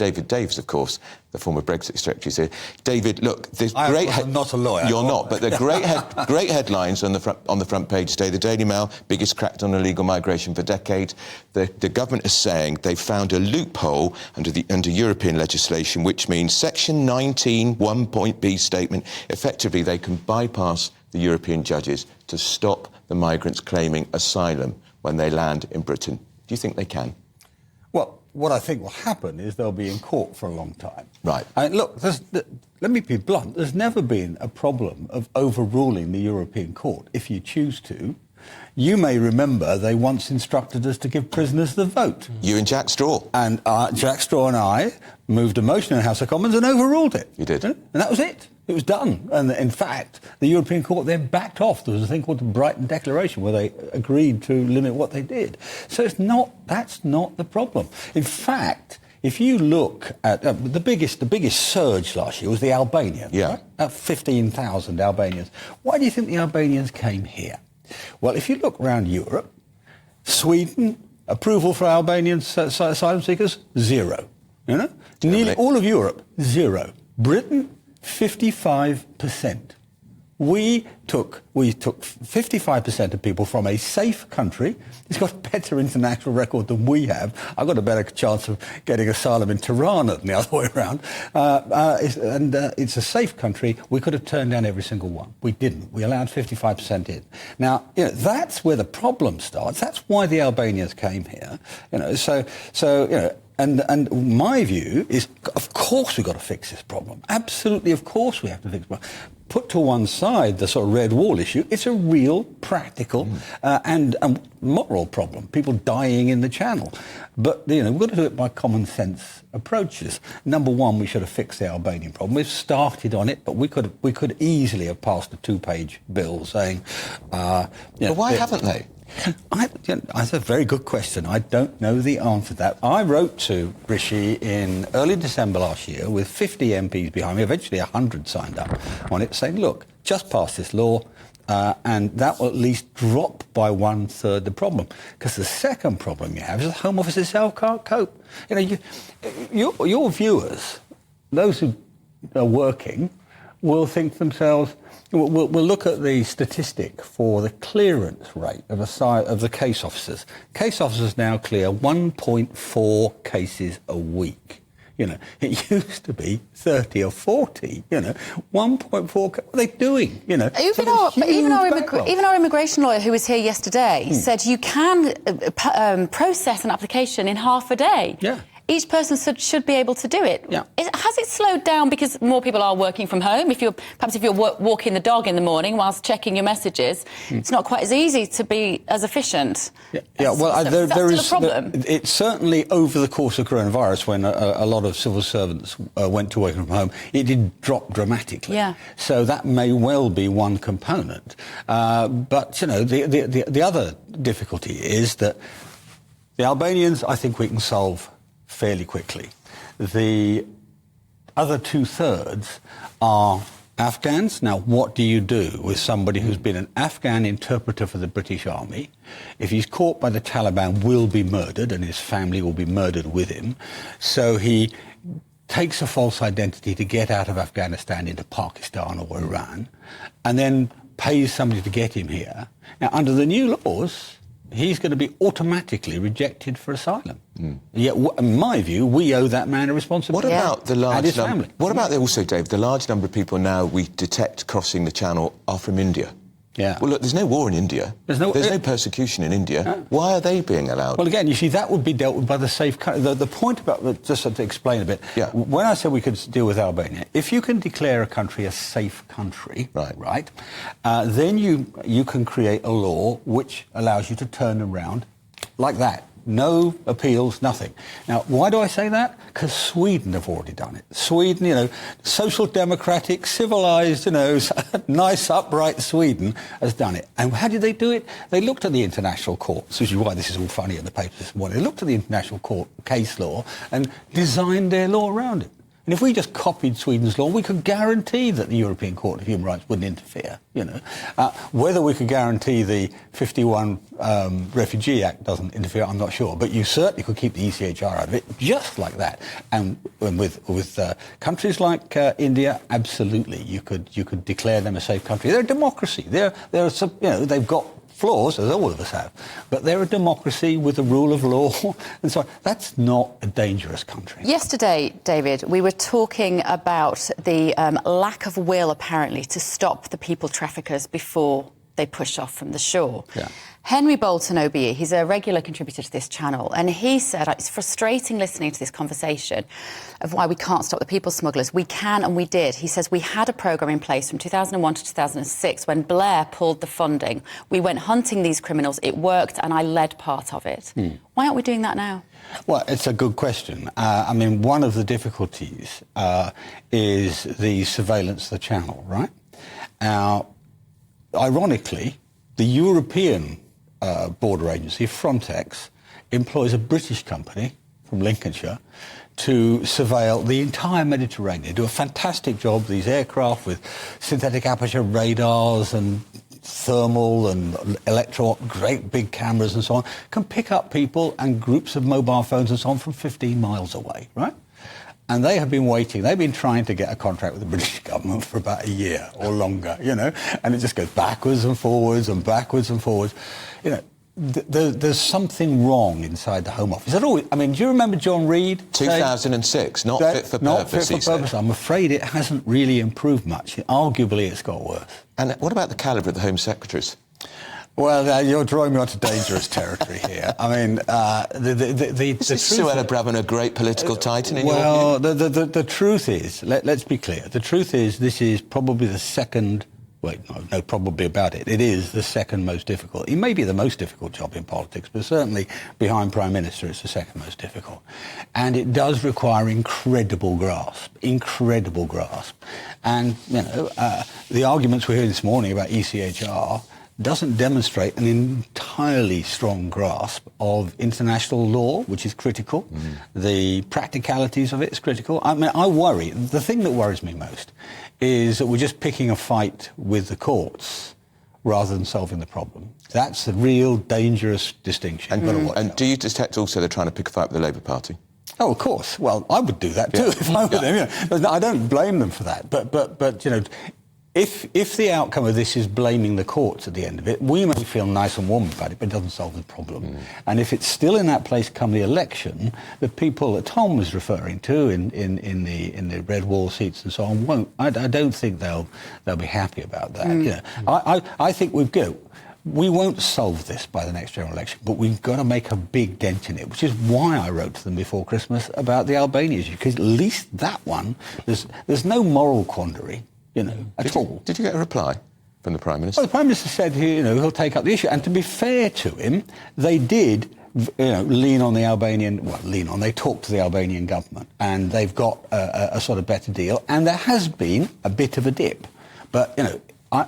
David Davis, of course, the former Brexit Secretary, is here. David, look, there's I'm not a lawyer. You're not, but the great headlines on the front page today. The Daily Mail, biggest crackdown on illegal migration for decades. The government is saying they've found a loophole under European legislation, which means Section 19, 1.b statement. Effectively, they can bypass the European judges to stop the migrants claiming asylum when they land in Britain. Do you think they can? Well, what I think will happen is they'll be in court for a long time. Right. And look, let me be blunt. There's never been a problem of overruling the European Court if you choose to. You may remember they once instructed us to give prisoners the vote. You and Jack Straw. And Jack Straw and I moved a motion in the House of Commons and overruled it. You did. And that was it. It was done. And in fact, the European Court then backed off. There was a thing called the Brighton Declaration where they agreed to limit what they did. So that's not the problem. In fact, if you look at the biggest surge last year was the Albanians. Yeah. Right? 15,000 Albanians. Why do you think the Albanians came here? Well, if you look around Europe, Sweden, approval for Albanian asylum seekers, 0. You know? Nearly all of Europe, 0. Britain, 55%. We took 55% of people from a safe country. It's got a better international record than we have. I've got a better chance of getting asylum in Tirana than the other way around. It's a safe country. We could have turned down every single one. We didn't. We allowed 55% in. Now, you know, that's where the problem starts. That's why the Albanians came here. You know, so you know. And my view is, of course we've got to fix this problem. Absolutely, of course we have to fix the problem. Put to one side the sort of red wall issue. It's a real, practical and moral problem. People dying in the Channel. But, you know, we've got to do it by common sense approaches. Number one, we should have fixed the Albanian problem. We've started on it, but we could easily have passed a 2-page bill saying... but why haven't they? That's a very good question. I don't know the answer to that. I wrote to Rishi in early December last year with 50 MPs behind me, eventually 100 signed up on it, saying, look, just pass this law and that will at least drop by 1/3 the problem. Because the second problem you have is the Home Office itself can't cope. You know, your viewers, those who are working, will think to themselves, we'll look at the statistic for the clearance rate of the case officers. Case officers now clear 1.4 cases a week. You know, it used to be 30 or 40. You know, 1.4. What are they doing? You know, even our immigration lawyer who was here yesterday said you can process an application in half a day. Yeah. Each person should be able to do it. Yeah. Has it slowed down because more people are working from home? Perhaps if you're walking the dog in the morning whilst checking your messages, it's not quite as easy to be as efficient. Yeah. Well, there is a problem. It's certainly over the course of coronavirus, when a lot of civil servants went to working from home, it did drop dramatically. Yeah. So that may well be one component. But you know, the other difficulty is that the Albanians, I think we can solve fairly quickly. The other 2/3 are Afghans. Now, what do you do with somebody who's been an Afghan interpreter for the British Army? If he's caught by the Taliban, will be murdered, and his family will be murdered with him. So he takes a false identity to get out of Afghanistan into Pakistan or Iran, and then pays somebody to get him here. Now, under the new laws, he's going to be automatically rejected for asylum. Yet, in my view, we owe that man a responsibility. What about the large and his number? family? What about also, Dave, the large number of people now we detect crossing the Channel are from India? Yeah. Well, look, there's no war in India. There's no persecution in India. Why are they being allowed? Well, again, you see, that would be dealt with by the safe country. The point about, just to explain a bit, when I said we could deal with Albania, if you can declare a country a safe country, right, then you can create a law which allows you to turn around like that. No appeals, nothing. Now, why do I say that? Because Sweden have already done it. Sweden, you know, social democratic, civilised, you know, nice, upright Sweden has done it. And how did they do it? They looked at the international courts, which is why this is all funny in the papers this morning. They looked at the international court case law and designed their law around it. And if we just copied Sweden's law, we could guarantee that the European Court of Human Rights wouldn't interfere. Whether we could guarantee the 51 Refugee Act doesn't interfere, I'm not sure. But you certainly could keep the ECHR out of it, just like that. And with countries like India, absolutely, you could declare them a safe country. They're a democracy. They've got flaws, as all of us have, but they're a democracy with the rule of law, and so that's not a dangerous country. Yesterday, David, we were talking about the lack of will, apparently, to stop the people traffickers before they push off from the shore. Yeah. Henry Bolton, OBE, he's a regular contributor to this channel, and he said it's frustrating listening to this conversation of why we can't stop the people smugglers. We can and we did. He says we had a programme in place from 2001 to 2006 when Blair pulled the funding. We went hunting these criminals. It worked, and I led part of it. Why aren't we doing that now? Well, it's a good question. One of the difficulties is the surveillance of the channel, right? Now, ironically, the European border agency, Frontex, employs a British company from Lincolnshire to surveil the entire Mediterranean. They do a fantastic job. These aircraft with synthetic aperture radars and thermal and great big cameras and so on, can pick up people and groups of mobile phones and so on from 15 miles away, right? And they have been waiting. They've been trying to get a contract with the British government for about a year or longer, and it just goes backwards and forwards and backwards and forwards. There's something wrong inside the Home Office. Do you remember John Reid? 2006, not fit for purpose, Not fit for purpose. I'm afraid it hasn't really improved much. Arguably, it's got worse. And what about the calibre of the Home Secretaries? Well, you're drawing me onto dangerous territory here. Is Suella Braverman a great political titan in your view? Well, the truth is, let's be clear, the truth is this is probably the second, no probably about it, it is the second most difficult. It may be the most difficult job in politics, but certainly behind Prime Minister it's the second most difficult. And it does require incredible grasp. And, the arguments we're hearing this morning about ECHR doesn't demonstrate an entirely strong grasp of international law, which is critical. The practicalities of it is critical. I worry. The thing that worries me most is that we're just picking a fight with the courts rather than solving the problem. That's a real dangerous distinction. And do you detect also they're trying to pick a fight with the Labour Party? Oh, of course. Well, I would do that too if I were them. I don't blame them for that. But if the outcome of this is blaming the courts at the end of it, we may feel nice and warm about it, but it doesn't solve the problem. And if it's still in that place come the election, the people that Tom was referring to in the red wall seats and so on won't. I don't think they'll be happy about that. I think we won't solve this by the next general election, but we've got to make a big dent in it, which is why I wrote to them before Christmas about the Albania issue, because at least that one, there's no moral quandary. At all. Did you get a reply from the Prime Minister? Well, the Prime Minister said he'll take up the issue. And to be fair to him, they did lean on the Albanian... Well, they talked to the Albanian government. And they've got a sort of better deal. And there has been a bit of a dip. But,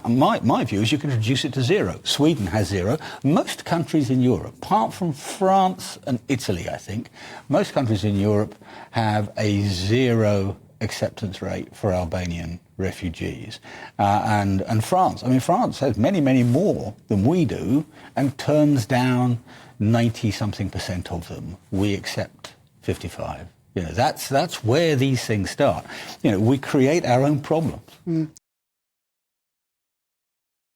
my view is you can reduce it to zero. Sweden has zero. Most countries in Europe, apart from France and Italy, I think, most countries in Europe have a zero acceptance rate for Albanian refugees. And France, France has many, many more than we do and turns down 90-something% of them. We accept 55. That's where these things start. We create our own problems.